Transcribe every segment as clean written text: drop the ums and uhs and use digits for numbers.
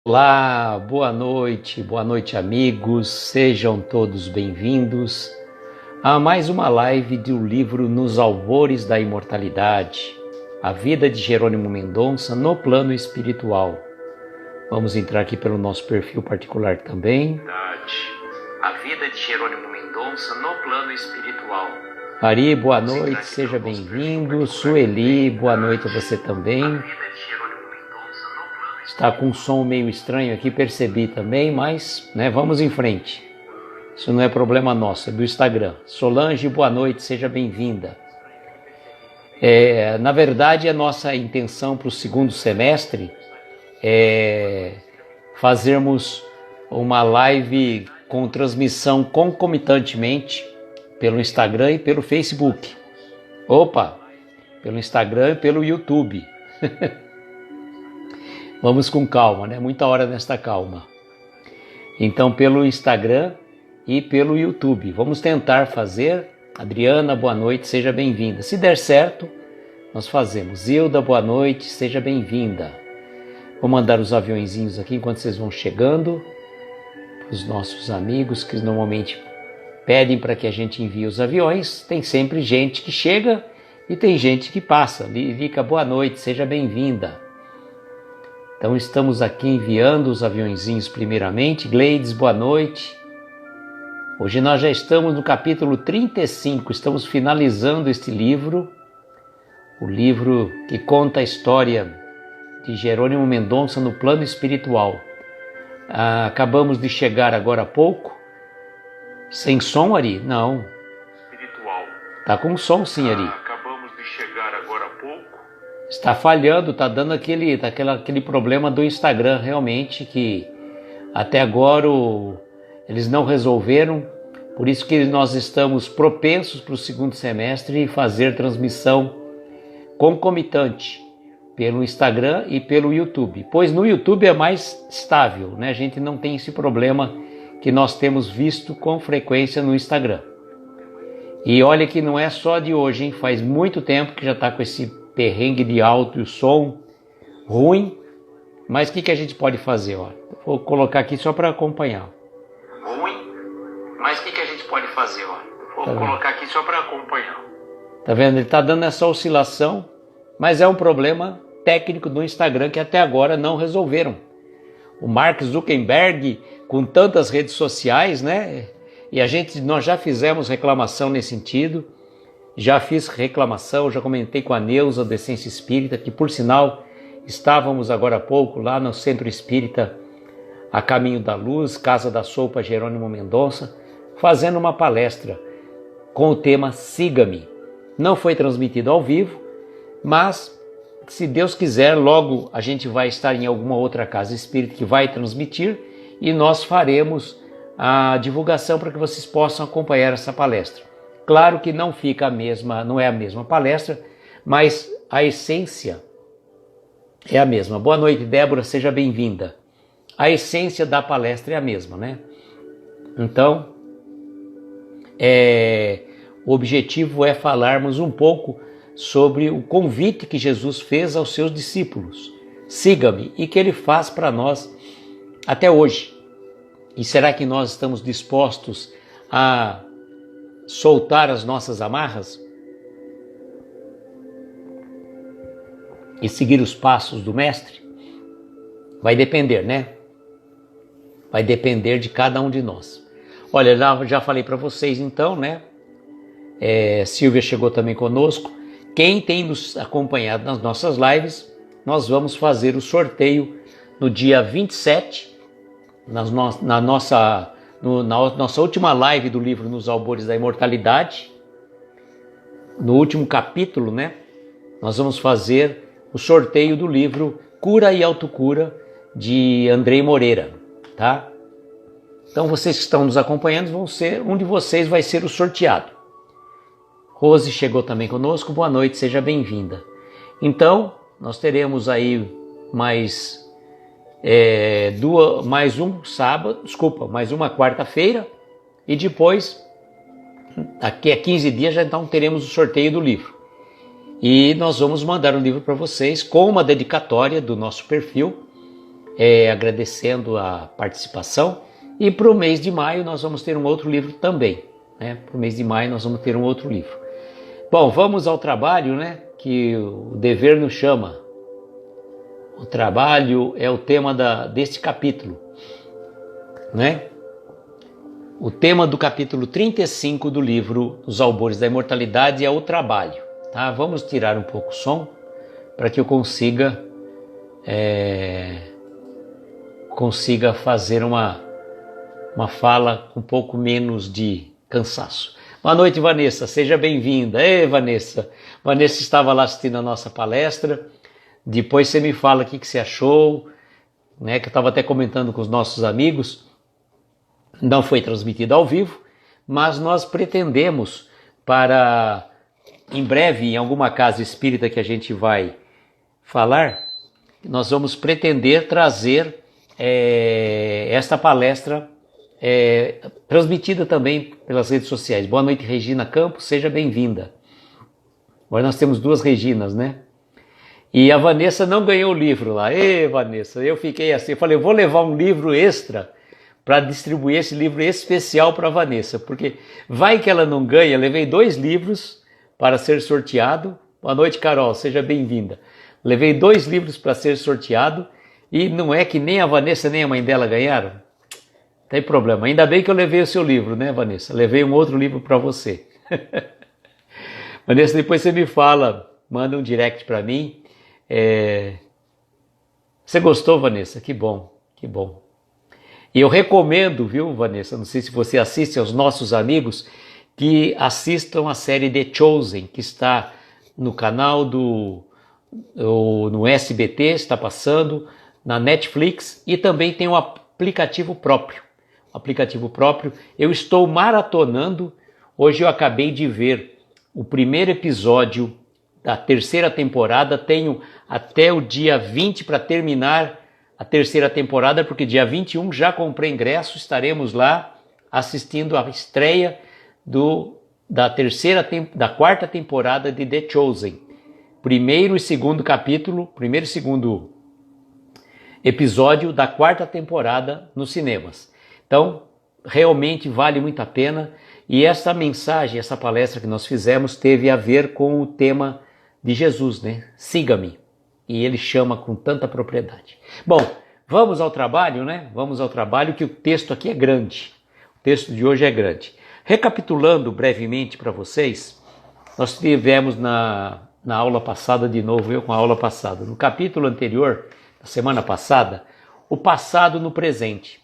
Olá, boa noite amigos, sejam todos bem-vindos a mais uma live do livro Nos Albores da Imortalidade, a vida de Jerônimo Mendonça no plano espiritual. Vamos entrar aqui pelo nosso perfil particular também. A vida de Jerônimo Mendonça no plano espiritual. Ari, boa noite, seja bem-vindo. Sueli, boa noite a você também. Está com um som meio estranho aqui, percebi também, mas vamos em frente. Isso não é problema nosso, é do Instagram. Solange, boa noite, seja bem-vinda. Na verdade, a nossa intenção para o segundo semestre é fazermos uma live com transmissão concomitantemente pelo Instagram e pelo Facebook. Pelo Instagram e pelo YouTube. Vamos com calma, Muita hora nesta calma. Então, pelo Instagram e pelo YouTube. Vamos tentar fazer. Adriana, boa noite, seja bem-vinda. Se der certo, nós fazemos. Hilda, boa noite, seja bem-vinda. Vou mandar os aviõezinhos aqui enquanto vocês vão chegando. Os nossos amigos que normalmente pedem para que a gente envie os aviões. Tem sempre gente que chega e tem gente que passa. Livica, boa noite, seja bem-vinda. Então estamos aqui enviando os aviõezinhos primeiramente. Gleides, boa noite. Hoje nós já estamos no capítulo 35, estamos finalizando este livro. O livro que conta a história de Jerônimo Mendonça no plano espiritual. Acabamos de chegar agora há pouco. Sem som, Ari? Não. Espiritual. Tá com som sim, Ari. Acabamos de chegar agora há pouco. Está falhando, está dando aquele problema do Instagram realmente, que até agora eles não resolveram, por isso que nós estamos propensos para o segundo semestre fazer transmissão concomitante pelo Instagram e pelo YouTube, pois no YouTube é mais estável, A gente não tem esse problema que nós temos visto com frequência no Instagram. E olha que não é só de hoje, hein? Faz muito tempo que já está com esse perrengue de áudio e som ruim, mas o que a gente pode fazer? Vou colocar aqui só para acompanhar. Mas o que a gente pode fazer? Vou colocar aqui só para acompanhar. Tá vendo? Ele está dando essa oscilação, mas é um problema técnico do Instagram que até agora não resolveram. O Mark Zuckerberg, com tantas redes sociais, E nós já fizemos reclamação nesse sentido. Já fiz reclamação, já comentei com a Neuza da Essência Espírita, que por sinal estávamos agora há pouco lá no Centro Espírita A Caminho da Luz, Casa da Sopa Jerônimo Mendonça, fazendo uma palestra com o tema Siga-me. Não foi transmitido ao vivo, mas se Deus quiser, logo a gente vai estar em alguma outra casa espírita que vai transmitir e nós faremos a divulgação para que vocês possam acompanhar essa palestra. Claro que não fica não é a mesma palestra, mas a essência é a mesma. Boa noite, Débora, seja bem-vinda. A essência da palestra é a mesma, Então, o objetivo é falarmos um pouco sobre o convite que Jesus fez aos seus discípulos. Siga-me, e que ele faz para nós até hoje. E será que nós estamos dispostos a soltar as nossas amarras e seguir os passos do Mestre? Vai depender, Vai depender de cada um de nós. Olha, já falei para vocês então, Silvia chegou também conosco. Quem tem nos acompanhado nas nossas lives, nós vamos fazer o sorteio no dia 27, na nossa última live do livro Nos Albores da Imortalidade, no último capítulo, nós vamos fazer o sorteio do livro Cura e Autocura, de Andrei Moreira, tá? Então vocês que estão nos acompanhando, um de vocês vai ser o sorteado. Rose chegou também conosco, boa noite, seja bem-vinda. Então, nós teremos aí mais mais uma quarta-feira e depois, daqui a 15 dias, já então teremos o sorteio do livro. E nós vamos mandar um livro para vocês com uma dedicatória do nosso perfil, agradecendo a participação. E para o mês de maio nós vamos ter um outro livro também. Para o mês de maio nós vamos ter um outro livro. Bom, vamos ao trabalho, que o dever nos chama. O trabalho é o tema deste capítulo. O tema do capítulo 35 do livro Os Albores da Imortalidade é o trabalho. Tá? Vamos tirar um pouco o som para que eu consiga fazer uma fala com um pouco menos de cansaço. Boa noite, Vanessa, seja bem-vinda. Ei, Vanessa. Vanessa estava lá assistindo a nossa palestra. Depois você me fala o que você achou, que eu estava até comentando com os nossos amigos. Não foi transmitido ao vivo, mas nós pretendemos em breve, em alguma casa espírita que a gente vai falar, nós vamos pretender trazer esta palestra transmitida também pelas redes sociais. Boa noite, Regina Campos, seja bem-vinda. Agora nós temos 2 Reginas, E a Vanessa não ganhou o livro lá. Ei, Vanessa, eu fiquei assim, eu falei, eu vou levar um livro extra para distribuir esse livro especial para a Vanessa, porque vai que ela não ganha. Levei 2 livros para ser sorteado. Boa noite, Carol, seja bem-vinda. Levei 2 livros para ser sorteado e não é que nem a Vanessa nem a mãe dela ganharam. Tem problema. Ainda bem que eu levei o seu livro, Vanessa? Levei um outro livro para você. Vanessa, depois você me fala, manda um direct para mim. Você gostou, Vanessa? Que bom, que bom. E eu recomendo, viu, Vanessa, não sei se você assiste aos nossos amigos, que assistam a série The Chosen, que está no canal no SBT, está passando, na Netflix, e também tem um aplicativo próprio. Eu estou maratonando, hoje eu acabei de ver o primeiro episódio da 3ª temporada, tenho até o dia 20 para terminar a 3ª temporada, porque dia 21 já comprei ingresso, estaremos lá assistindo a estreia da 4ª temporada de The Chosen. Primeiro e segundo episódio da 4ª temporada nos cinemas. Então, realmente vale muito a pena. E essa mensagem, essa palestra que nós fizemos teve a ver com o tema de Jesus, Siga-me. E ele chama com tanta propriedade. Bom, vamos ao trabalho, Vamos ao trabalho, que o texto aqui é grande. O texto de hoje é grande. Recapitulando brevemente para vocês, nós tivemos na aula passada, de novo eu com a aula passada, no capítulo anterior, na semana passada, o passado no presente.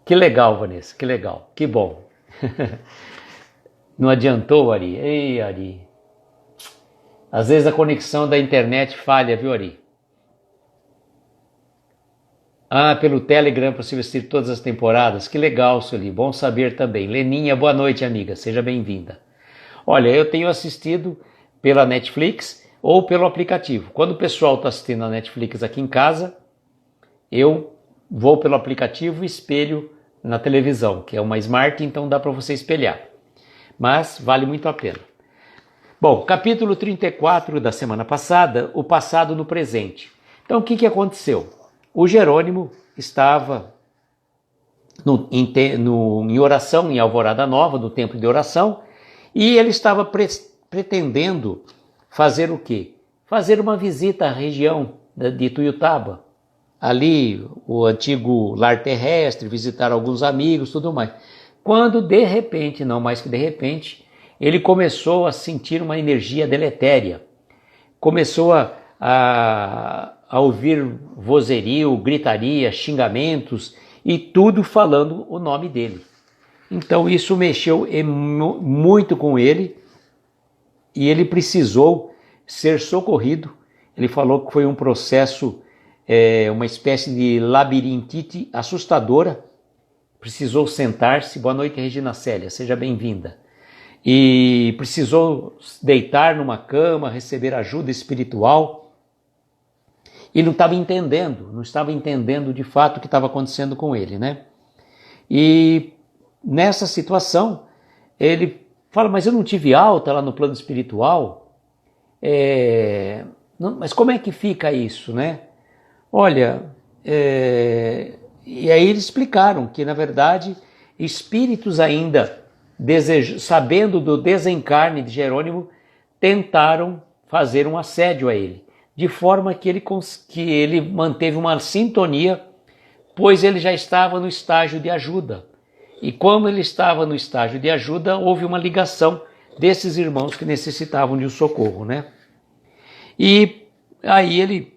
Que legal, Vanessa, que legal, que bom. Não adiantou, Ari? Ei, Ari. Às vezes a conexão da internet falha, viu, Ari? Pelo Telegram para se assistir todas as temporadas. Que legal, Sueli. Bom saber também. Leninha, boa noite, amiga. Seja bem-vinda. Olha, eu tenho assistido pela Netflix ou pelo aplicativo. Quando o pessoal está assistindo a Netflix aqui em casa, eu vou pelo aplicativo e espelho na televisão, que é uma Smart, então dá para você espelhar. Mas vale muito a pena. Bom, capítulo 34 da semana passada, o passado no presente. Então, o que aconteceu? O Jerônimo estava em oração, em Alvorada Nova, no templo de oração, e ele estava pretendendo fazer o quê? Fazer uma visita à região de Tuiutaba, ali o antigo lar terrestre, visitar alguns amigos, tudo mais. Quando de repente, não mais que de repente, ele começou a sentir uma energia deletéria, começou a ouvir vozerio, gritaria, xingamentos e tudo falando o nome dele. Então isso mexeu muito com ele e ele precisou ser socorrido. Ele falou que foi um processo, uma espécie de labirintite assustadora. Precisou sentar-se. Boa noite, Regina Célia, seja bem-vinda. E precisou deitar numa cama, receber ajuda espiritual. E não estava entendendo de fato o que estava acontecendo com ele, né? E nessa situação, ele fala, mas eu não tive alta lá no plano espiritual? Mas como é que fica isso, né? Olha, e aí eles explicaram que, na verdade, espíritos ainda, sabendo do desencarne de Jerônimo, tentaram fazer um assédio a ele, de forma que ele manteve uma sintonia, pois ele já estava no estágio de ajuda. E como ele estava no estágio de ajuda, houve uma ligação desses irmãos que necessitavam de um socorro, né? E aí ele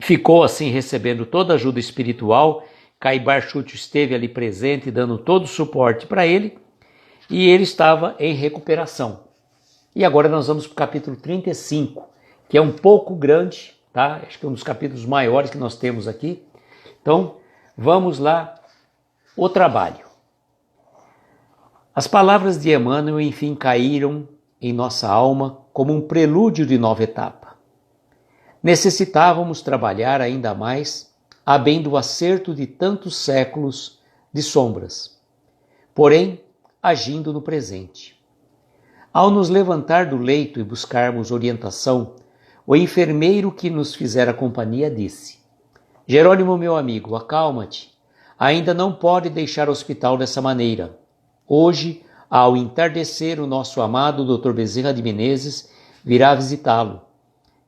ficou assim recebendo toda a ajuda espiritual. Caibar Chútil esteve ali presente, dando todo o suporte para ele, e ele estava em recuperação. E agora nós vamos para o capítulo 35, que é um pouco grande, tá? Acho que é um dos capítulos maiores que nós temos aqui. Então, vamos lá, o trabalho. As palavras de Emmanuel, enfim, caíram em nossa alma como um prelúdio de nova etapa. Necessitávamos trabalhar ainda mais, a bem do acerto de tantos séculos de sombras, porém, agindo no presente. Ao nos levantar do leito e buscarmos orientação, o enfermeiro que nos fizera companhia disse: Jerônimo, meu amigo, acalma-te. Ainda não pode deixar o hospital dessa maneira. Hoje, ao entardecer, o nosso amado Dr. Bezerra de Menezes virá visitá-lo.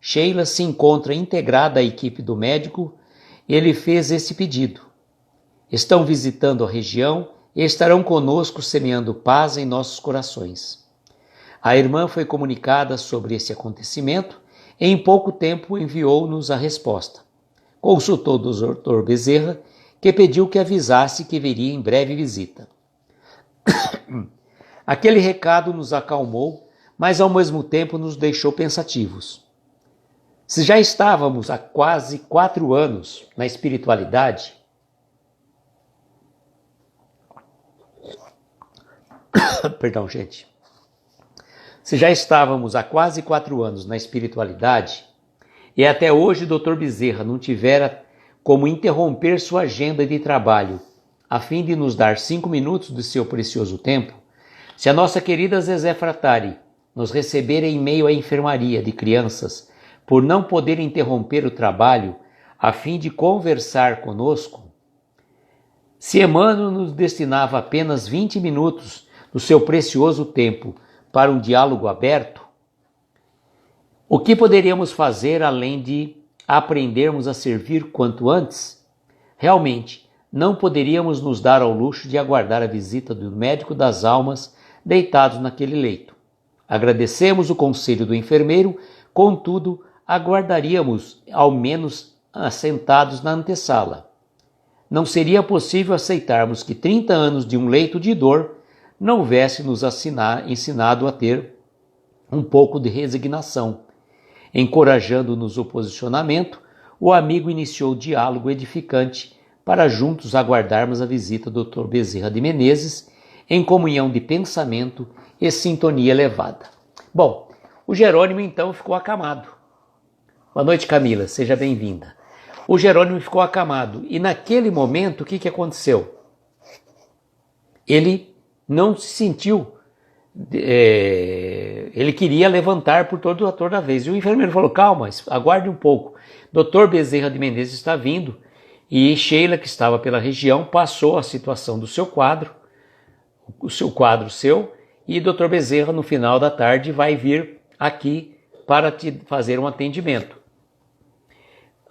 Sheila se encontra integrada à equipe do médico. Ele fez esse pedido. Estão visitando a região e estarão conosco semeando paz em nossos corações. A irmã foi comunicada sobre esse acontecimento e em pouco tempo enviou-nos a resposta. Consultou o Dr. Bezerra, que pediu que avisasse que viria em breve visita. Aquele recado nos acalmou, mas ao mesmo tempo nos deixou pensativos. Se já estávamos há quase 4 anos na espiritualidade, perdão, gente. Se já estávamos há quase 4 anos na espiritualidade e até hoje o Dr. Bezerra não tivera como interromper sua agenda de trabalho a fim de nos dar 5 minutos do seu precioso tempo, se a nossa querida Zezé Fratari nos receber em meio à enfermaria de crianças por não poder interromper o trabalho a fim de conversar conosco, se Emmanuel nos destinava apenas 20 minutos do seu precioso tempo para um diálogo aberto, o que poderíamos fazer além de aprendermos a servir quanto antes? Realmente, não poderíamos nos dar ao luxo de aguardar a visita do médico das almas deitados naquele leito. Agradecemos o conselho do enfermeiro, contudo, aguardaríamos ao menos assentados na antessala. Não seria possível aceitarmos que 30 anos de um leito de dor não houvesse nos ensinado a ter um pouco de resignação. Encorajando-nos o posicionamento, o amigo iniciou o diálogo edificante para juntos aguardarmos a visita do Dr. Bezerra de Menezes em comunhão de pensamento e sintonia elevada. Bom, o Jerônimo então ficou acamado. Boa noite, Camila, seja bem-vinda. O Jerônimo ficou acamado e naquele momento o que aconteceu? Ele não se sentiu, ele queria levantar por toda vez. E o enfermeiro falou, calma, aguarde um pouco. Dr. Bezerra de Menezes está vindo. E Sheila, que estava pela região, passou a situação do seu quadro, e Dr. Bezerra, no final da tarde, vai vir aqui para te fazer um atendimento.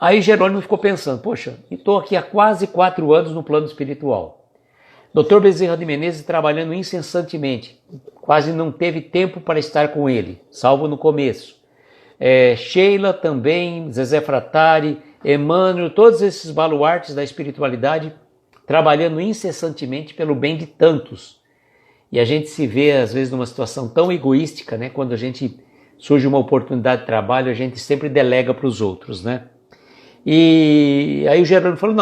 Aí Jerônimo ficou pensando, poxa, estou aqui há quase 4 anos no plano espiritual. Dr. Bezerra de Menezes trabalhando incessantemente, quase não teve tempo para estar com ele, salvo no começo. Sheila também, Zezé Fratari, Emmanuel, todos esses baluartes da espiritualidade trabalhando incessantemente pelo bem de tantos. E a gente se vê às vezes numa situação tão egoística, né? Quando a gente surge uma oportunidade de trabalho, a gente sempre delega para os outros, né? E aí o Jerônimo falou,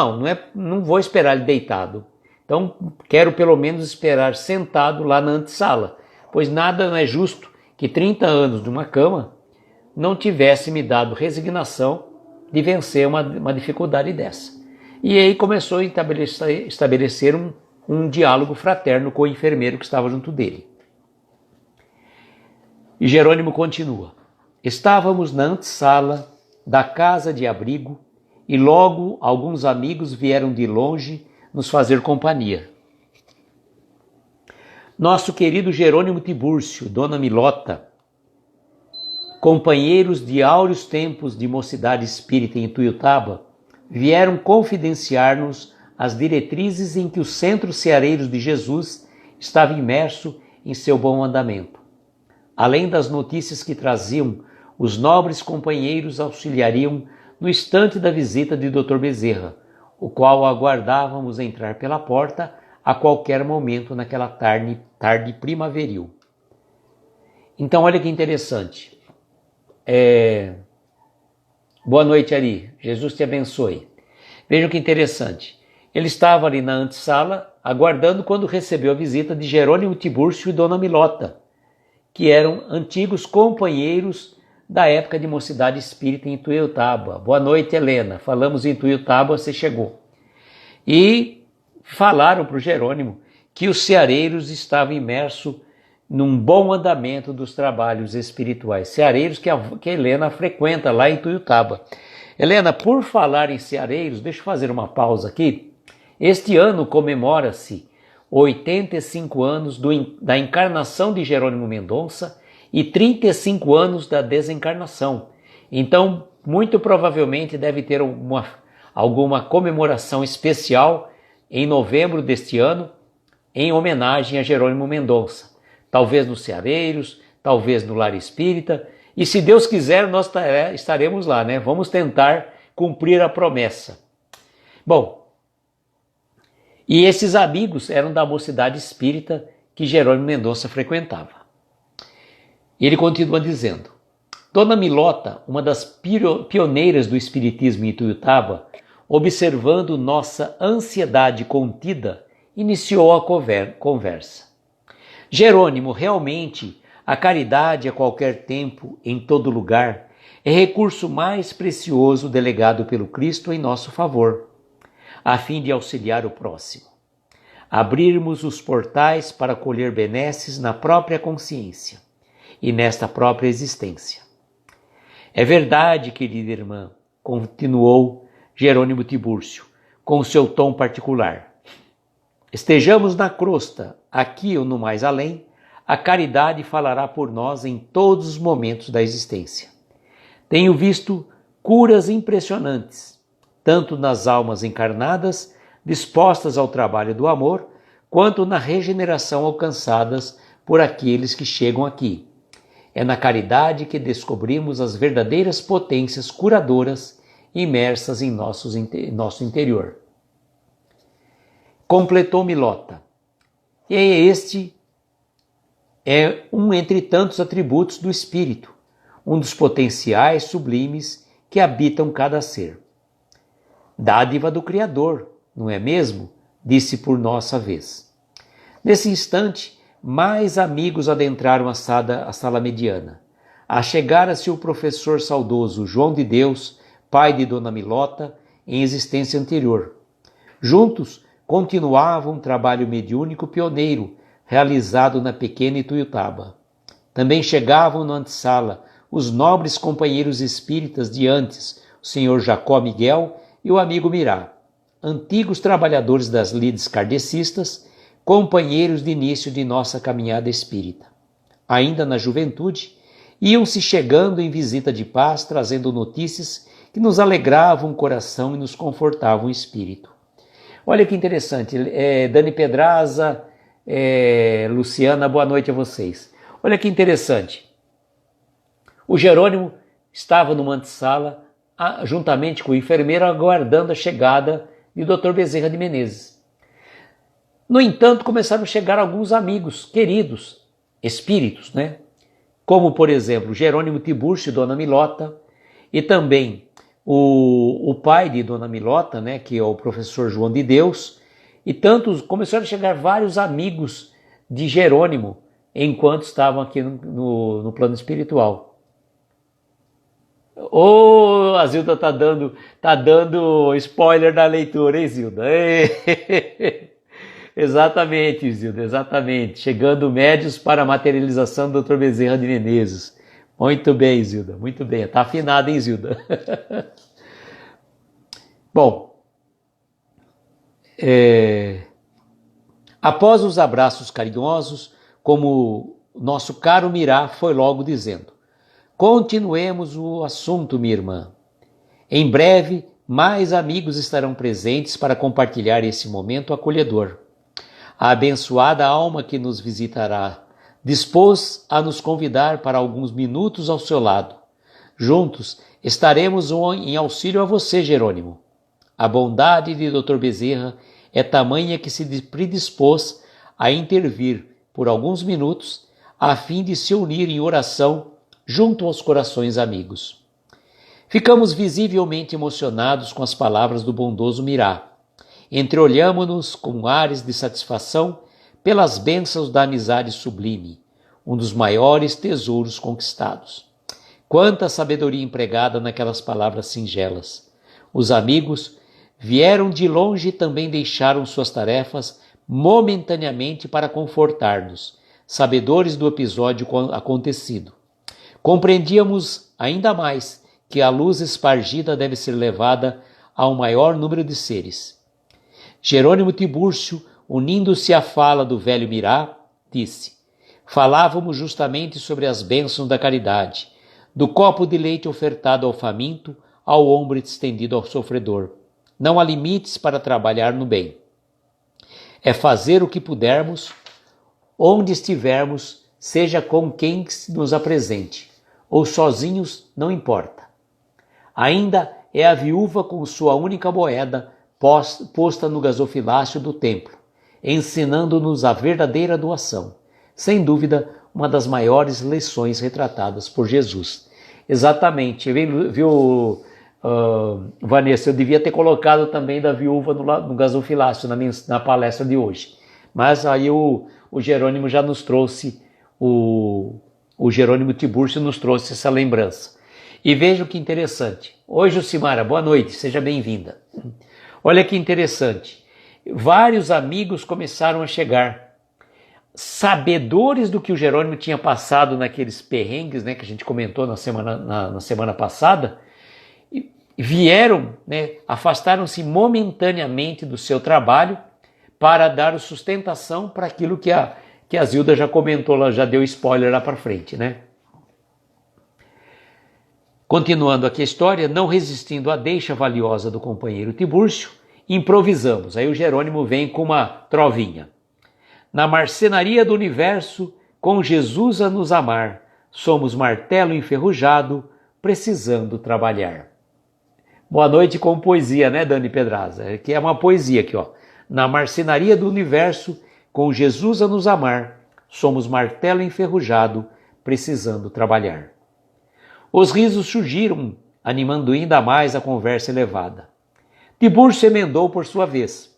não vou esperar ele deitado. Então, quero pelo menos esperar sentado lá na antessala, pois nada não é justo que 30 anos de uma cama não tivesse me dado resignação de vencer uma dificuldade dessa. E aí começou a estabelecer um diálogo fraterno com o enfermeiro que estava junto dele. E Jerônimo continua. Estávamos na antessala da casa de abrigo e logo alguns amigos vieram de longe nos fazer companhia. Nosso querido Jerônimo Tibúrcio, Dona Milota, companheiros de áureos tempos de mocidade espírita em Ituiutaba, vieram confidenciar-nos as diretrizes em que o Centro Ceareiros de Jesus estava imerso em seu bom andamento. Além das notícias que traziam, os nobres companheiros auxiliariam no instante da visita de Dr. Bezerra, o qual aguardávamos entrar pela porta a qualquer momento naquela tarde primaveril. Então, olha que interessante. Boa noite, Ari. Jesus te abençoe. Vejam que interessante. Ele estava ali na antessala, aguardando quando recebeu a visita de Jerônimo Tibúrcio e Dona Milota, que eram antigos companheiros da época de mocidade espírita em Ituiutaba. Boa noite, Helena. Falamos em Ituiutaba, você chegou. E falaram para o Jerônimo que os ceareiros estavam imersos num bom andamento dos trabalhos espirituais. Ceareiros que a Helena frequenta lá em Ituiutaba. Helena, por falar em ceareiros, deixa eu fazer uma pausa aqui. Este ano comemora-se 85 anos da encarnação de Jerônimo Mendonça e 35 anos da desencarnação. Então, muito provavelmente deve ter alguma comemoração especial em novembro deste ano, em homenagem a Jerônimo Mendonça. Talvez nos Ceareiros, talvez no Lar Espírita, e se Deus quiser nós estaremos lá, né? Vamos tentar cumprir a promessa. Bom, e esses amigos eram da mocidade espírita que Jerônimo Mendonça frequentava. E ele continua dizendo: Dona Milota, uma das pioneiras do espiritismo em Ituiutaba, observando nossa ansiedade contida, iniciou a conversa. Jerônimo, realmente, a caridade a qualquer tempo, em todo lugar, é recurso mais precioso delegado pelo Cristo em nosso favor, a fim de auxiliar o próximo. Abrirmos os portais para colher benesses na própria consciência e nesta própria existência. É verdade, querida irmã, continuou Jerônimo Tibúrcio, com seu tom particular. Estejamos na crosta, aqui ou no mais além, a caridade falará por nós em todos os momentos da existência. Tenho visto curas impressionantes, tanto nas almas encarnadas, dispostas ao trabalho do amor, quanto na regeneração alcançadas por aqueles que chegam aqui. É na caridade que descobrimos as verdadeiras potências curadoras imersas em nosso interior. Completou Milota. E este é um entre tantos atributos do espírito, um dos potenciais sublimes que habitam cada ser. Dádiva do Criador, não é mesmo? Disse por nossa vez. Nesse instante, mais amigos adentraram a sala mediana. Achegara-se o professor saudoso João de Deus, pai de Dona Milota, em existência anterior. Juntos, continuava um trabalho mediúnico pioneiro, realizado na pequena Ituiutaba. Também chegavam na antessala os nobres companheiros espíritas de antes, o senhor Jacó Miguel e o amigo Mirá, antigos trabalhadores das lides kardecistas, companheiros de início de nossa caminhada espírita. Ainda na juventude, iam-se chegando em visita de paz, trazendo notícias que nos alegravam o coração e nos confortavam o espírito. Olha que interessante, Dani Pedraza, Luciana, boa noite a vocês. Olha que interessante, o Jerônimo estava numa antessala, juntamente com o enfermeiro, aguardando a chegada de Dr. Bezerra de Menezes. No entanto, começaram a chegar alguns amigos queridos, espíritos, né? Como, por exemplo, Jerônimo Tibúrcio e Dona Milota, e também o pai de Dona Milota, né, que é o professor João de Deus, e tantos, começaram a chegar vários amigos de Jerônimo, enquanto estavam aqui no plano espiritual. A Zilda tá dando spoiler da leitura, hein, Zilda? Exatamente, Zilda, exatamente. Chegando médios para a materialização do Dr. Bezerra de Menezes. Muito bem, Zilda, muito bem. Está afinada, hein, Zilda? Bom, após os abraços carinhosos, como nosso caro Mirá foi logo dizendo: continuemos o assunto, minha irmã. Em breve, mais amigos estarão presentes para compartilhar esse momento acolhedor. A abençoada alma que nos visitará dispôs a nos convidar para alguns minutos ao seu lado. Juntos estaremos em auxílio a você, Jerônimo. A bondade de Dr. Bezerra é tamanha que se predispôs a intervir por alguns minutos a fim de se unir em oração junto aos corações amigos. Ficamos visivelmente emocionados com as palavras do bondoso Mirá. Entreolhamo-nos com ares de satisfação pelas bênçãos da amizade sublime, um dos maiores tesouros conquistados. Quanta sabedoria empregada naquelas palavras singelas! Os amigos vieram de longe e também deixaram suas tarefas momentaneamente para confortar-nos, sabedores do episódio acontecido. Compreendíamos ainda mais que a luz espargida deve ser levada ao maior número de seres. Jerônimo Tibúrcio, unindo-se à fala do velho Mirá, disse: falávamos justamente sobre as bênçãos da caridade, do copo de leite ofertado ao faminto, ao ombro estendido ao sofredor. Não há limites para trabalhar no bem. É fazer o que pudermos, onde estivermos, seja com quem nos apresente, ou sozinhos, não importa. Ainda é a viúva com sua única moeda posta no gasofilácio do templo, ensinando-nos a verdadeira doação. Sem dúvida, uma das maiores lições retratadas por Jesus. Exatamente, viu, Vanessa? Eu devia ter colocado também da viúva no gasofilácio na palestra de hoje. Mas aí o Jerônimo já nos trouxe, o Jerônimo Tibúrcio nos trouxe essa lembrança. E veja que interessante. Oi, Jucimara, boa noite, seja bem-vinda. Olha que interessante. Vários amigos começaram a chegar, sabedores do que o Jerônimo tinha passado naqueles perrengues, né, que a gente comentou na semana passada, e vieram, né, afastaram-se momentaneamente do seu trabalho para dar sustentação para aquilo que a Zilda já comentou, ela já deu spoiler lá para frente, né? Continuando aqui a história, não resistindo à deixa valiosa do companheiro Tibúrcio, improvisamos. Aí o Jerônimo vem com uma trovinha. Na marcenaria do universo, com Jesus a nos amar, somos martelo enferrujado, precisando trabalhar. Boa noite com poesia, né, Dani Pedraza? Aqui é uma poesia aqui, ó. Na marcenaria do universo, com Jesus a nos amar, somos martelo enferrujado, precisando trabalhar. Os risos surgiram, animando ainda mais a conversa elevada. Tibúrcio emendou por sua vez.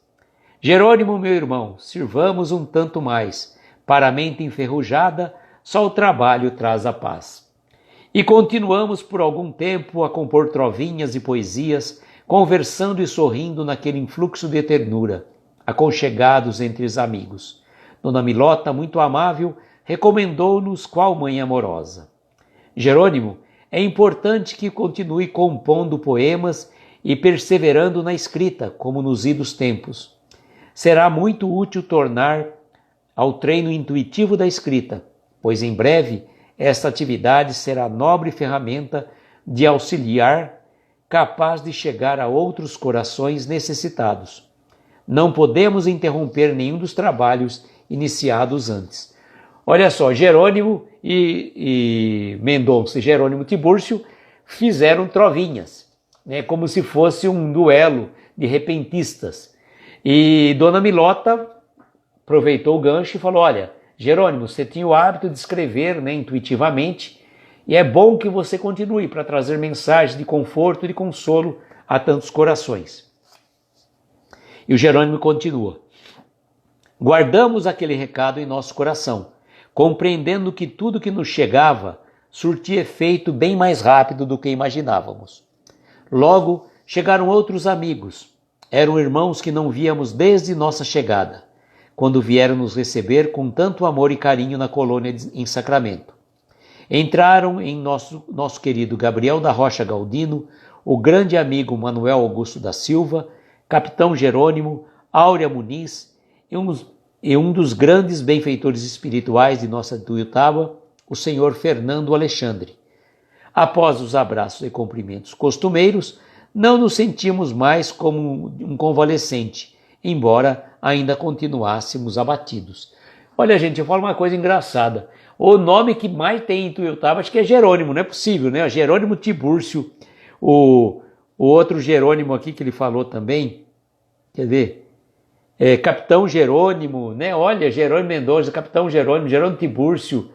Jerônimo, meu irmão, sirvamos um tanto mais. Para a mente enferrujada, só o trabalho traz a paz. E continuamos por algum tempo a compor trovinhas e poesias, conversando e sorrindo naquele influxo de ternura, aconchegados entre os amigos. Dona Milota, muito amável, recomendou-nos qual mãe amorosa. Jerônimo, é importante que continue compondo poemas e perseverando na escrita, como nos idos tempos. Será muito útil tornar ao treino intuitivo da escrita, pois em breve esta atividade será nobre ferramenta de auxiliar, capaz de chegar a outros corações necessitados. Não podemos interromper nenhum dos trabalhos iniciados antes. Olha só, Jerônimo e Mendonça e Jerônimo Tibúrcio fizeram trovinhas, né, como se fosse um duelo de repentistas. E Dona Milota aproveitou o gancho e falou: olha, Jerônimo, você tinha o hábito de escrever, né, intuitivamente, e é bom que você continue para trazer mensagens de conforto e de consolo a tantos corações. E o Jerônimo continua: guardamos aquele recado em nosso coração, compreendendo que tudo que nos chegava surtia efeito bem mais rápido do que imaginávamos. Logo, chegaram outros amigos. Eram irmãos que não víamos desde nossa chegada, quando vieram nos receber com tanto amor e carinho na colônia em Sacramento. Entraram em nosso querido Gabriel da Rocha Galdino, o grande amigo Manuel Augusto da Silva, capitão Jerônimo, Áurea Muniz e um dos grandes benfeitores espirituais de nossa Tuiutaba, o senhor Fernando Alexandre. Após os abraços e cumprimentos costumeiros, não nos sentimos mais como um convalescente, embora ainda continuássemos abatidos. Olha, gente, eu falo uma coisa engraçada. O nome que mais tem em Tuiutaba acho que é Jerônimo, não é possível, né? Jerônimo Tibúrcio, o outro Jerônimo aqui que ele falou também, quer ver? Capitão Jerônimo, né? Olha, Jerônimo Mendonça, Capitão Jerônimo, Jerônimo Tibúrcio.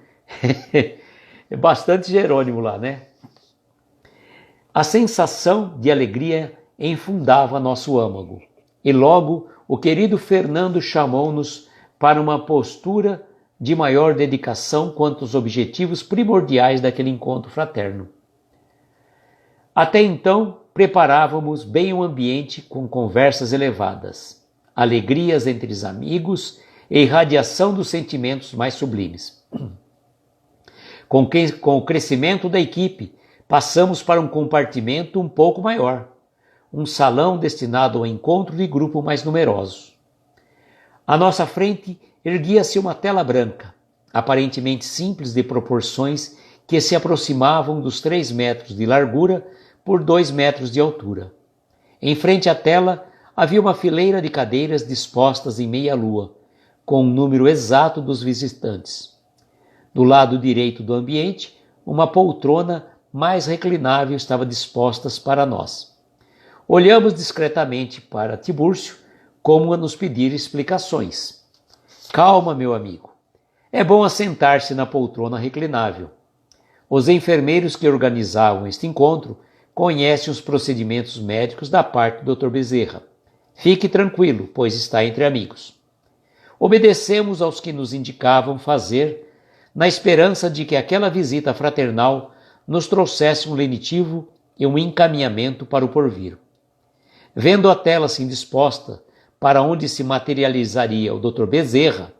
É bastante Jerônimo lá, né? A sensação de alegria enfundava nosso âmago. E logo o querido Fernando chamou-nos para uma postura de maior dedicação quanto aos objetivos primordiais daquele encontro fraterno. Até então, preparávamos bem o ambiente com conversas elevadas, alegrias entre os amigos e irradiação dos sentimentos mais sublimes. Com o crescimento da equipe, passamos para um compartimento um pouco maior, um salão destinado ao encontro de grupo mais numeroso. À nossa frente erguia-se uma tela branca, aparentemente simples de proporções que se aproximavam dos 3 metros de largura por 2 metros de altura. Em frente à tela havia uma fileira de cadeiras dispostas em meia-lua, com o número exato dos visitantes. Do lado direito do ambiente, uma poltrona mais reclinável estava disposta para nós. Olhamos discretamente para Tibúrcio, como a nos pedir explicações. Calma, meu amigo. É bom assentar-se na poltrona reclinável. Os enfermeiros que organizavam este encontro conhecem os procedimentos médicos da parte do Dr. Bezerra. Fique tranquilo, pois está entre amigos. Obedecemos aos que nos indicavam fazer, na esperança de que aquela visita fraternal nos trouxesse um lenitivo e um encaminhamento para o porvir. Vendo a tela assim disposta, para onde se materializaria o Dr. Bezerra,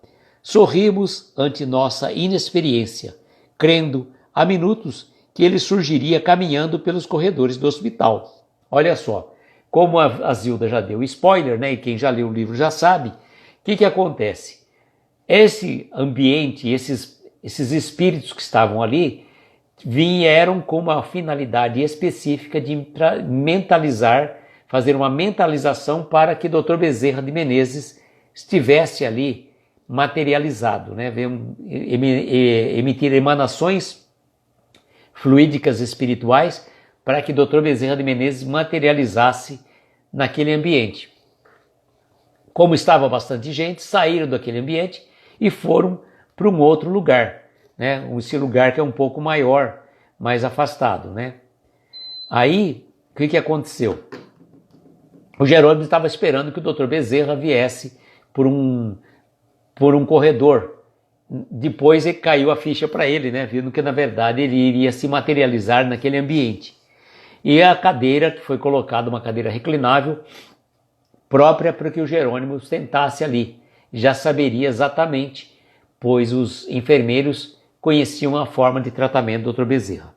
sorrimos ante nossa inexperiência, crendo, há minutos, que ele surgiria caminhando pelos corredores do hospital. Olha só, como a Zilda já deu spoiler, né, e quem já leu o livro já sabe, o que acontece? Esse ambiente, esses espíritos que estavam ali, vieram com uma finalidade específica de mentalizar, fazer uma mentalização para que Dr. Bezerra de Menezes estivesse ali materializado, né? Emitir emanações fluídicas espirituais para que Dr. Bezerra de Menezes materializasse naquele ambiente. Como estava bastante gente, saíram daquele ambiente e foram para um outro lugar, né? Esse lugar que é um pouco maior, mais afastado, né? Aí, o que aconteceu? O Jerônimo estava esperando que o Dr. Bezerra viesse por um corredor. Depois caiu a ficha para ele, né? Vendo que na verdade ele iria se materializar naquele ambiente. E a cadeira que foi colocada, uma cadeira reclinável, própria para que o Jerônimo sentasse ali. Já saberia exatamente, pois os enfermeiros conheciam a forma de tratamento do Dr. Bezerra.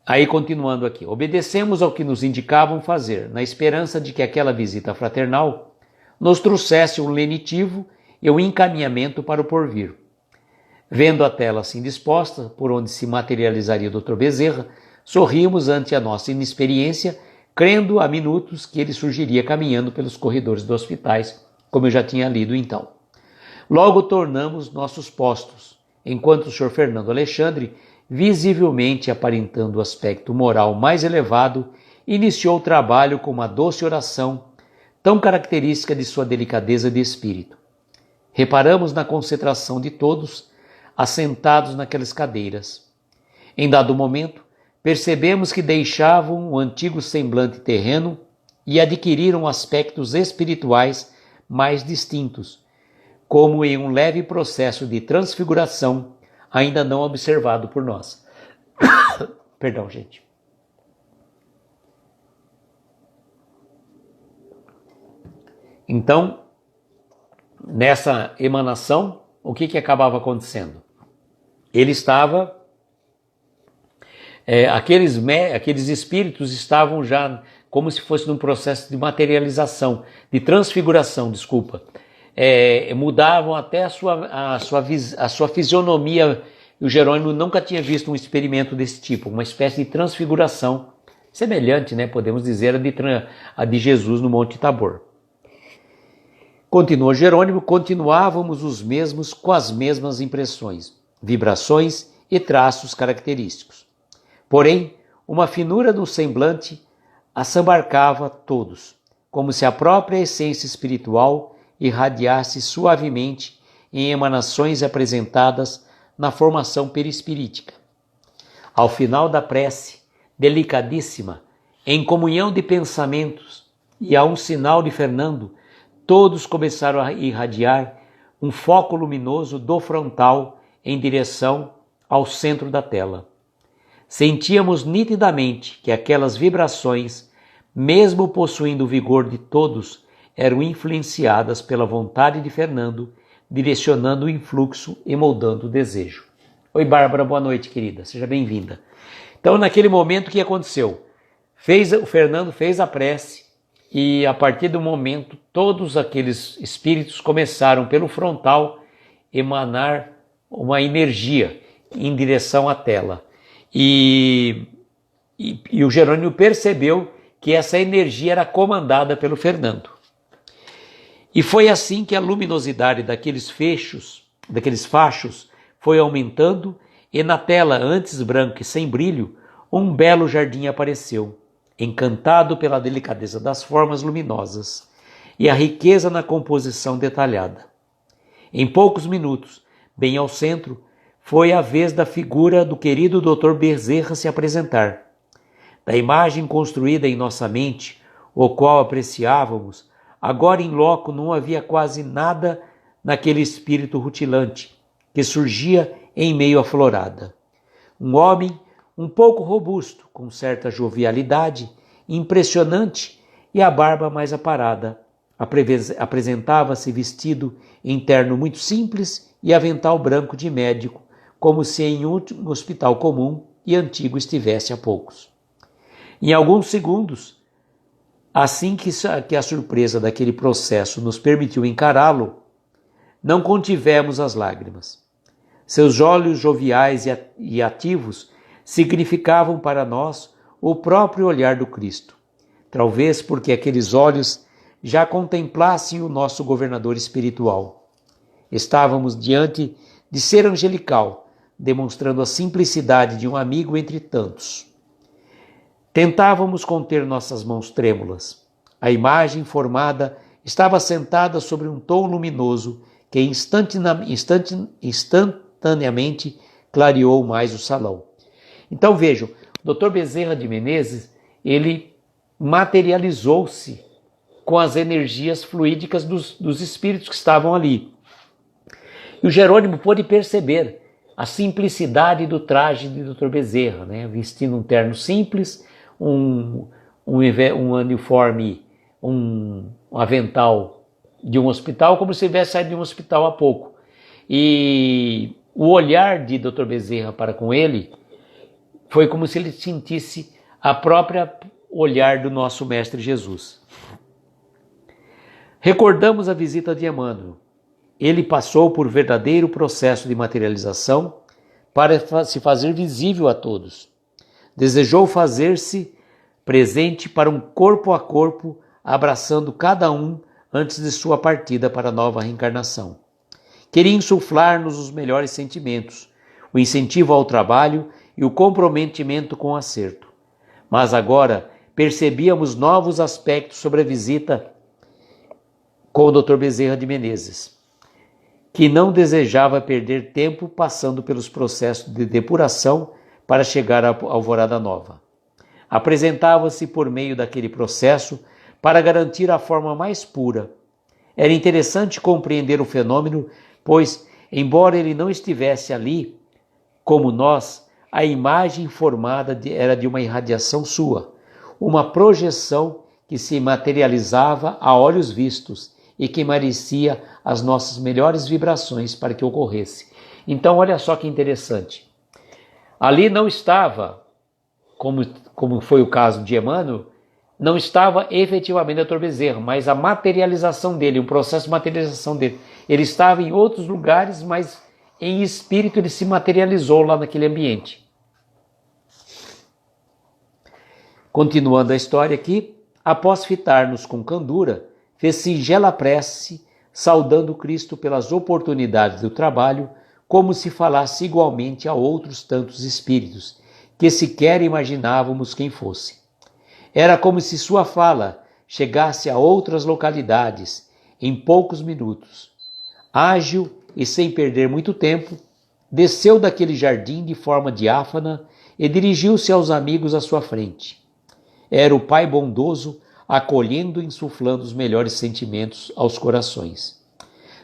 Aí continuando aqui, obedecemos ao que nos indicavam fazer, na esperança de que aquela visita fraternal nos trouxesse um lenitivo e um encaminhamento para o porvir. Vendo a tela assim disposta, por onde se materializaria o Dr. Bezerra, sorrimos ante a nossa inexperiência, crendo há minutos que ele surgiria caminhando pelos corredores dos hospitais, como eu já tinha lido então. Logo tornamos nossos postos, enquanto o Sr. Fernando Alexandre, visivelmente aparentando o aspecto moral mais elevado, iniciou o trabalho com uma doce oração, tão característica de sua delicadeza de espírito. Reparamos na concentração de todos, assentados naquelas cadeiras. Em dado momento, percebemos que deixavam o antigo semblante terreno e adquiriram aspectos espirituais mais distintos, como em um leve processo de transfiguração ainda não observado por nós. Perdão, gente. Então, nessa emanação, o que acabava acontecendo? Ele estava... aqueles espíritos estavam já como se fosse num processo de materialização, de transfiguração, desculpa. Mudavam até a sua fisionomia. E o Jerônimo nunca tinha visto um experimento desse tipo, uma espécie de transfiguração, semelhante, né, podemos dizer, a de Jesus no Monte Tabor. Continuou Jerônimo, continuávamos os mesmos com as mesmas impressões, vibrações e traços característicos. Porém, uma finura no semblante assambarcava todos, como se a própria essência espiritual irradiasse suavemente em emanações apresentadas na formação perispirítica. Ao final da prece, delicadíssima, em comunhão de pensamentos e a um sinal de Fernando, todos começaram a irradiar um foco luminoso do frontal em direção ao centro da tela. Sentíamos nitidamente que aquelas vibrações, mesmo possuindo o vigor de todos, eram influenciadas pela vontade de Fernando, direcionando o influxo e moldando o desejo. Oi, Bárbara, boa noite, querida, seja bem-vinda. Então, naquele momento, o que aconteceu? O Fernando fez a prece e, a partir do momento, todos aqueles espíritos começaram, pelo frontal, emanar uma energia em direção à tela. E o Jerônimo percebeu que essa energia era comandada pelo Fernando. E foi assim que a luminosidade daqueles fachos, foi aumentando, e na tela, antes branca e sem brilho, um belo jardim apareceu, encantado pela delicadeza das formas luminosas e a riqueza na composição detalhada. Em poucos minutos, bem ao centro, foi a vez da figura do querido Dr. Bezerra se apresentar. Da imagem construída em nossa mente, o qual apreciávamos, agora em loco não havia quase nada naquele espírito rutilante que surgia em meio à florada. Um homem um pouco robusto, com certa jovialidade, impressionante, e a barba mais aparada. Apresentava-se vestido em terno muito simples e avental branco de médico, como se em um hospital comum e antigo estivesse há poucos. Em alguns segundos, assim que a surpresa daquele processo nos permitiu encará-lo, não contivemos as lágrimas. Seus olhos joviais e ativos significavam para nós o próprio olhar do Cristo, talvez porque aqueles olhos já contemplassem o nosso governador espiritual. Estávamos diante de ser angelical, demonstrando a simplicidade de um amigo entre tantos. Tentávamos conter nossas mãos trêmulas. A imagem formada estava sentada sobre um tom luminoso que instantaneamente clareou mais o salão. Então vejam, o Dr. Bezerra de Menezes, ele materializou-se com as energias fluídicas dos espíritos que estavam ali. E o Jerônimo pôde perceber a simplicidade do traje de Dr. Bezerra, né? Vestindo um terno simples, um uniforme, um avental de um hospital, como se tivesse saído de um hospital há pouco. E o olhar de Dr. Bezerra para com ele foi como se ele sentisse a própria olhar do nosso Mestre Jesus. Recordamos a visita de Emmanuel. Ele passou por verdadeiro processo de materialização para se fazer visível a todos. Desejou fazer-se presente para um corpo a corpo, abraçando cada um antes de sua partida para a nova reencarnação. Queria insuflar-nos os melhores sentimentos, o incentivo ao trabalho e o comprometimento com o acerto. Mas agora percebíamos novos aspectos sobre a visita com o Dr. Bezerra de Menezes, que não desejava perder tempo passando pelos processos de depuração para chegar à Alvorada Nova. Apresentava-se por meio daquele processo para garantir a forma mais pura. Era interessante compreender o fenômeno, pois, embora ele não estivesse ali, como nós, a imagem formada era de uma irradiação sua, uma projeção que se materializava a olhos vistos e que merecia as nossas melhores vibrações para que ocorresse. Então, olha só que interessante. Ali não estava, como foi o caso de Emmanuel, não estava efetivamente Dr. Bezerra, mas a materialização dele, um processo de materialização dele. Ele estava em outros lugares, mas em espírito ele se materializou lá naquele ambiente. Continuando a história aqui, após fitar-nos com candura, fez singela prece, saudando Cristo pelas oportunidades do trabalho, como se falasse igualmente a outros tantos espíritos, que sequer imaginávamos quem fosse. Era como se sua fala chegasse a outras localidades em poucos minutos. Ágil e sem perder muito tempo, desceu daquele jardim de forma diáfana e dirigiu-se aos amigos à sua frente. Era o Pai bondoso acolhendo e insuflando os melhores sentimentos aos corações.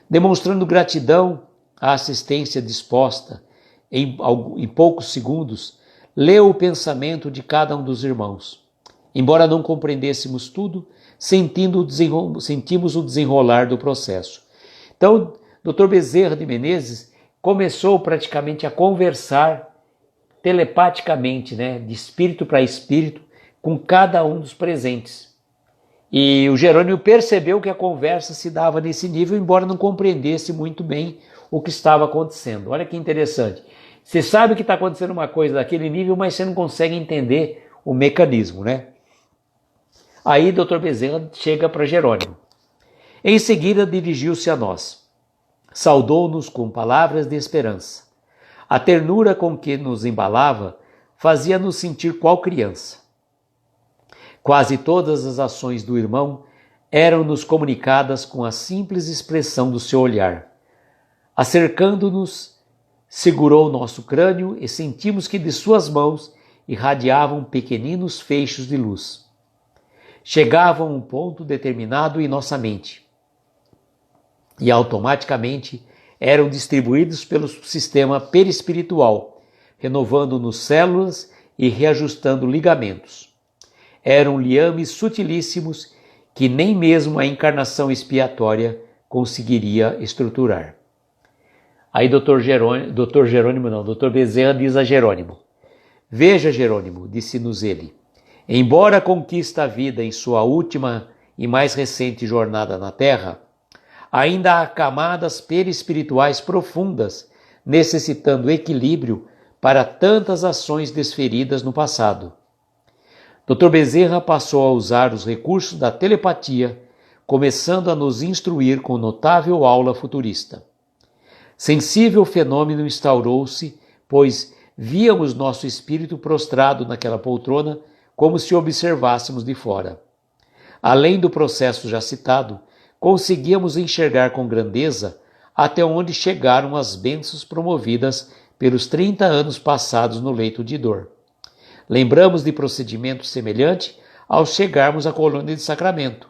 Demonstrando gratidão à assistência disposta, em poucos segundos, leu o pensamento de cada um dos irmãos. Embora não compreendêssemos tudo, sentimos o desenrolar do processo. Então, Dr. Bezerra de Menezes começou praticamente a conversar telepaticamente, de espírito para espírito, com cada um dos presentes. E o Jerônimo percebeu que a conversa se dava nesse nível, embora não compreendesse muito bem o que estava acontecendo. Olha que interessante. Você sabe que está acontecendo uma coisa daquele nível, mas você não consegue entender o mecanismo, Aí Dr. Bezerra chega para Jerônimo. Em seguida dirigiu-se a nós. Saudou-nos com palavras de esperança. A ternura com que nos embalava fazia-nos sentir qual criança. Quase todas as ações do irmão eram-nos comunicadas com a simples expressão do seu olhar. Acercando-nos, segurou nosso crânio e sentimos que de suas mãos irradiavam pequeninos feixes de luz. Chegavam a um ponto determinado em nossa mente e automaticamente eram distribuídos pelo sistema perispiritual, renovando-nos células e reajustando ligamentos. Eram liames sutilíssimos que nem mesmo a encarnação expiatória conseguiria estruturar. Aí Dr. Bezerra diz a Jerônimo: Veja, Jerônimo, disse-nos ele, embora conquista a vida em sua última e mais recente jornada na Terra, ainda há camadas perispirituais profundas, necessitando equilíbrio para tantas ações desferidas no passado. Dr. Bezerra passou a usar os recursos da telepatia, começando a nos instruir com notável aula futurista. Sensível fenômeno instaurou-se, pois víamos nosso espírito prostrado naquela poltrona como se observássemos de fora. Além do processo já citado, conseguíamos enxergar com grandeza até onde chegaram as bênçãos promovidas pelos 30 anos passados no leito de dor. Lembramos de procedimento semelhante ao chegarmos à colônia de Sacramento.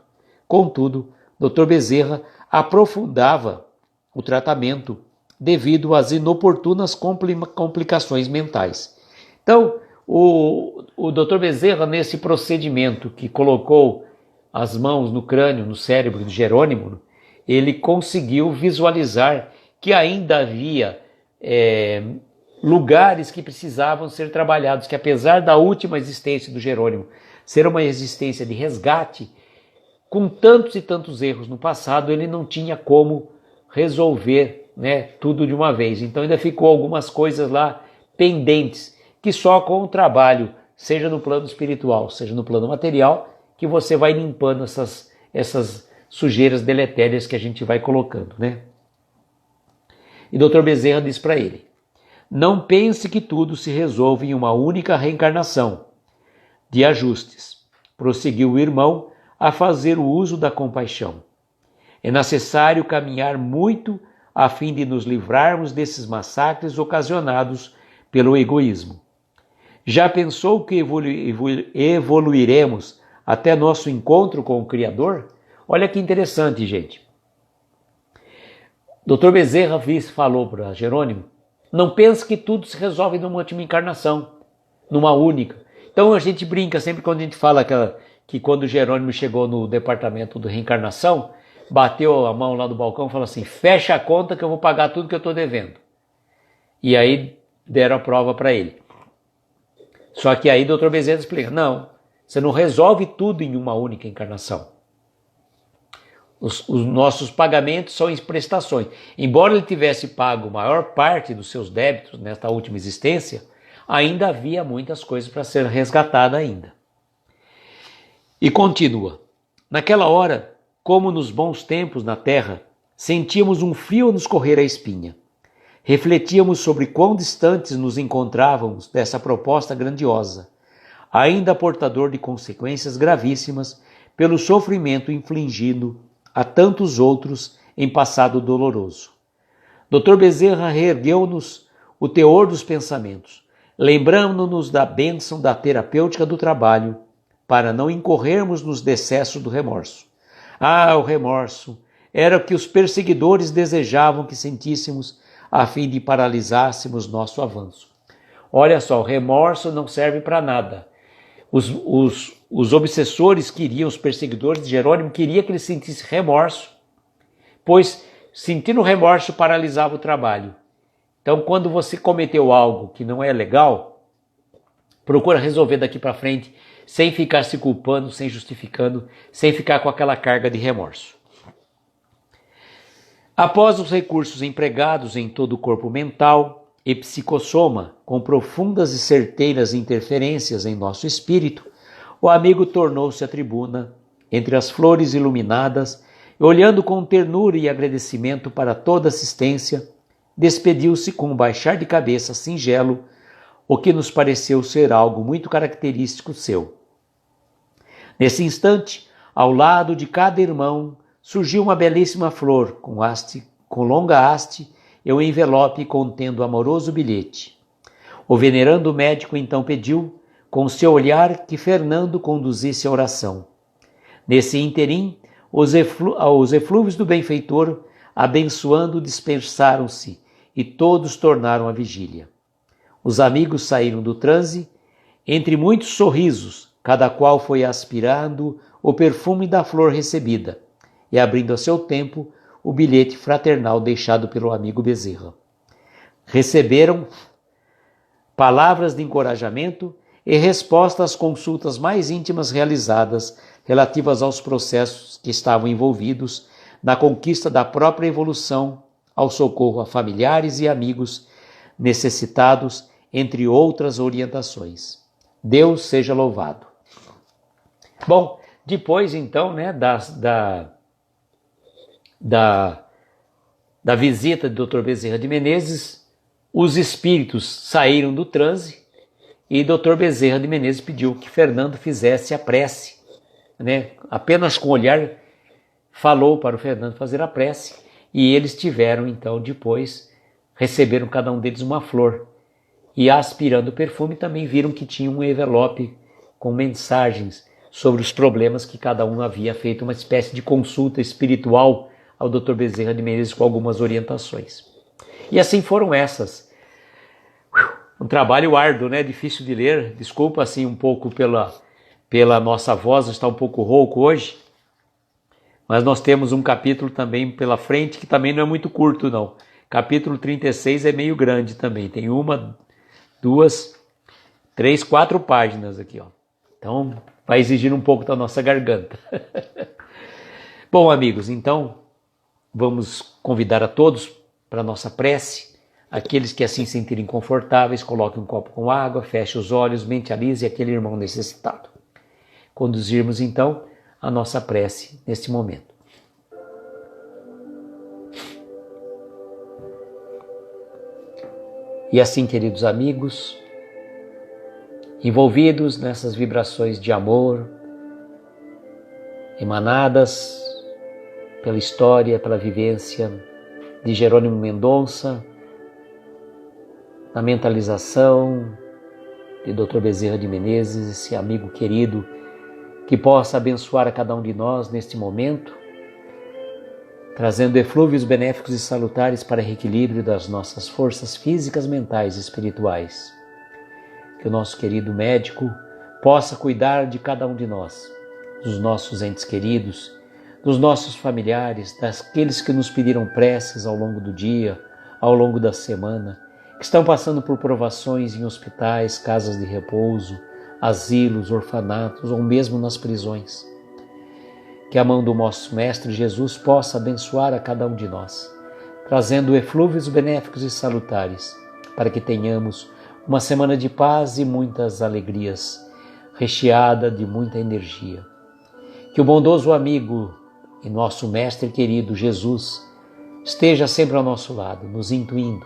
Contudo, Dr. Bezerra aprofundava o tratamento devido às inoportunas complicações mentais. Então, o Dr. Bezerra, nesse procedimento que colocou as mãos no crânio, no cérebro de Jerônimo, ele conseguiu visualizar que ainda havia lugares que precisavam ser trabalhados, que apesar da última existência do Jerônimo ser uma existência de resgate, com tantos e tantos erros no passado, ele não tinha como resolver tudo de uma vez. Então ainda ficou algumas coisas lá pendentes, que só com o trabalho, seja no plano espiritual, seja no plano material, que você vai limpando essas sujeiras deletérias que a gente vai colocando, E Dr. Bezerra diz para ele: não pense que tudo se resolve em uma única reencarnação de ajustes. Prosseguiu o irmão a fazer o uso da compaixão. É necessário caminhar muito a fim de nos livrarmos desses massacres ocasionados pelo egoísmo. Já pensou que evoluiremos até nosso encontro com o Criador? Olha que interessante, gente. Dr. Bezerra falou para Jerônimo: não pense que tudo se resolve numa última encarnação, numa única. Então a gente brinca sempre quando a gente fala que quando Jerônimo chegou no departamento de reencarnação, bateu a mão lá do balcão e falou assim: fecha a conta que eu vou pagar tudo que eu estou devendo. E aí deram a prova para ele. Só que aí o Dr. Bezerra explica: não, você não resolve tudo em uma única encarnação. Os nossos pagamentos são em prestações. Embora ele tivesse pago a maior parte dos seus débitos nesta última existência, ainda havia muitas coisas para ser resgatada ainda. E continua: naquela hora, como nos bons tempos na terra, sentíamos um frio nos correr a espinha. Refletíamos sobre quão distantes nos encontrávamos dessa proposta grandiosa, ainda portador de consequências gravíssimas pelo sofrimento infligido a tantos outros em passado doloroso. Dr. Bezerra reergueu-nos o teor dos pensamentos, lembrando-nos da bênção da terapêutica do trabalho, para não incorrermos nos decessos do remorso. O remorso era o que os perseguidores desejavam que sentíssemos a fim de paralisássemos nosso avanço. Olha só, o remorso não serve para nada. Os obsessores queriam, os perseguidores de Jerônimo queriam que ele sentisse remorso, pois sentindo remorso paralisava o trabalho. Então, quando você cometeu algo que não é legal, procura resolver daqui para frente, sem ficar se culpando, sem justificando, sem ficar com aquela carga de remorso. Após os recursos empregados em todo o corpo mental e psicossoma, com profundas e certeiras interferências em nosso espírito, o amigo tornou-se à tribuna, entre as flores iluminadas, e olhando com ternura e agradecimento para toda assistência, despediu-se com um baixar de cabeça singelo, o que nos pareceu ser algo muito característico seu. Nesse instante, ao lado de cada irmão, surgiu uma belíssima flor, com longa haste e um envelope contendo amoroso bilhete. O venerando médico então pediu, com seu olhar, que Fernando conduzisse a oração. Nesse ínterim, os eflúvios do benfeitor, abençoando, dispersaram-se e todos tornaram a vigília. Os amigos saíram do transe, entre muitos sorrisos, cada qual foi aspirando o perfume da flor recebida e abrindo a seu tempo o bilhete fraternal deixado pelo amigo Bezerra. Receberam palavras de encorajamento e resposta às consultas mais íntimas realizadas relativas aos processos que estavam envolvidos na conquista da própria evolução, ao socorro a familiares e amigos necessitados, entre outras orientações. Deus seja louvado. Bom, depois então, né, da visita do Dr. Bezerra de Menezes, os espíritos saíram do transe e Dr. Bezerra de Menezes pediu que Fernando fizesse a prece, né? Apenas com o olhar falou para o Fernando fazer a prece e eles tiveram então depois, receberam cada um deles uma flor e aspirando o perfume também viram que tinha um envelope com mensagens sobre os problemas que cada um havia feito, uma espécie de consulta espiritual ao Dr. Bezerra de Menezes com algumas orientações. E assim foram essas. Um trabalho árduo, né? Difícil de ler. Desculpa assim um pouco pela nossa voz, está um pouco rouco hoje. Mas nós temos um capítulo também pela frente que também não é muito curto, não. Capítulo 36 é meio grande também. Tem 1, 2, 3, 4 páginas aqui, ó. Então vai exigir um pouco da nossa garganta. Bom, amigos, então vamos convidar a todos para a nossa prece. Aqueles que assim se sentirem confortáveis, coloquem um copo com água, feche os olhos, mentalize aquele irmão necessitado. Conduzirmos então a nossa prece neste momento. E assim, queridos amigos, envolvidos nessas vibrações de amor, emanadas pela história, pela vivência de Jerônimo Mendonça, na mentalização de Dr. Bezerra de Menezes, esse amigo querido, que possa abençoar a cada um de nós neste momento, trazendo eflúvios benéficos e salutares para reequilíbrio das nossas forças físicas, mentais e espirituais. Que o nosso querido médico possa cuidar de cada um de nós, dos nossos entes queridos, dos nossos familiares, daqueles que nos pediram preces ao longo do dia, ao longo da semana, que estão passando por provações em hospitais, casas de repouso, asilos, orfanatos ou mesmo nas prisões. Que a mão do nosso Mestre Jesus possa abençoar a cada um de nós, trazendo eflúvios benéficos e salutares, para que tenhamos uma semana de paz e muitas alegrias, recheada de muita energia. Que o bondoso amigo e nosso Mestre querido Jesus esteja sempre ao nosso lado, nos intuindo,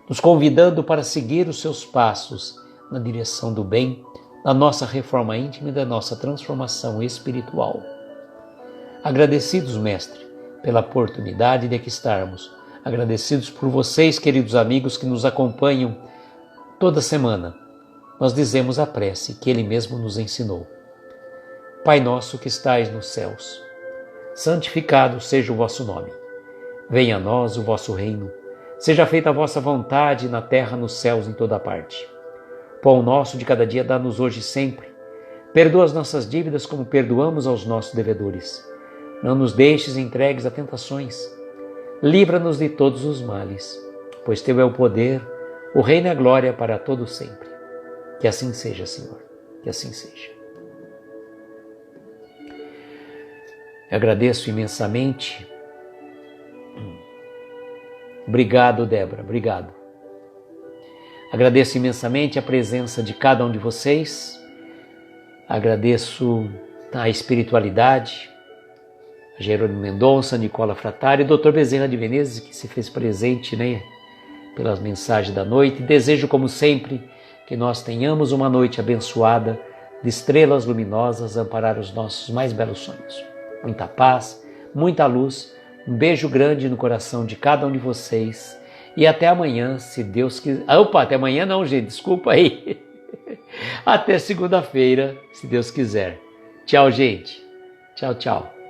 nos convidando para seguir os seus passos na direção do bem, da nossa reforma íntima e da nossa transformação espiritual. Agradecidos, Mestre, pela oportunidade de aqui estarmos, agradecidos por vocês, queridos amigos, que nos acompanham toda semana, nós dizemos a prece que Ele mesmo nos ensinou. Pai nosso que estais nos céus, santificado seja o vosso nome. Venha a nós o vosso reino. Seja feita a vossa vontade na terra, nos céus, em toda parte. Pão nosso de cada dia dá-nos hoje e sempre. Perdoa as nossas dívidas como perdoamos aos nossos devedores. Não nos deixes entregues a tentações. Livra-nos de todos os males, pois Teu é o poder, o reino e a glória para todo sempre. Que assim seja, Senhor, que assim seja. Eu agradeço imensamente. Obrigado, Débora, obrigado. Agradeço imensamente a presença de cada um de vocês. Agradeço a espiritualidade, a Jerônimo Mendonça, Nicola Fratari, e Dr. Bezerra de Menezes, que se fez presente, pelas mensagens da noite. Desejo, como sempre, que nós tenhamos uma noite abençoada, de estrelas luminosas, amparar os nossos mais belos sonhos. Muita paz, muita luz, um beijo grande no coração de cada um de vocês e até amanhã, se Deus quiser. Opa, até amanhã não, gente, desculpa aí. Até segunda-feira, se Deus quiser. Tchau, gente. Tchau, tchau.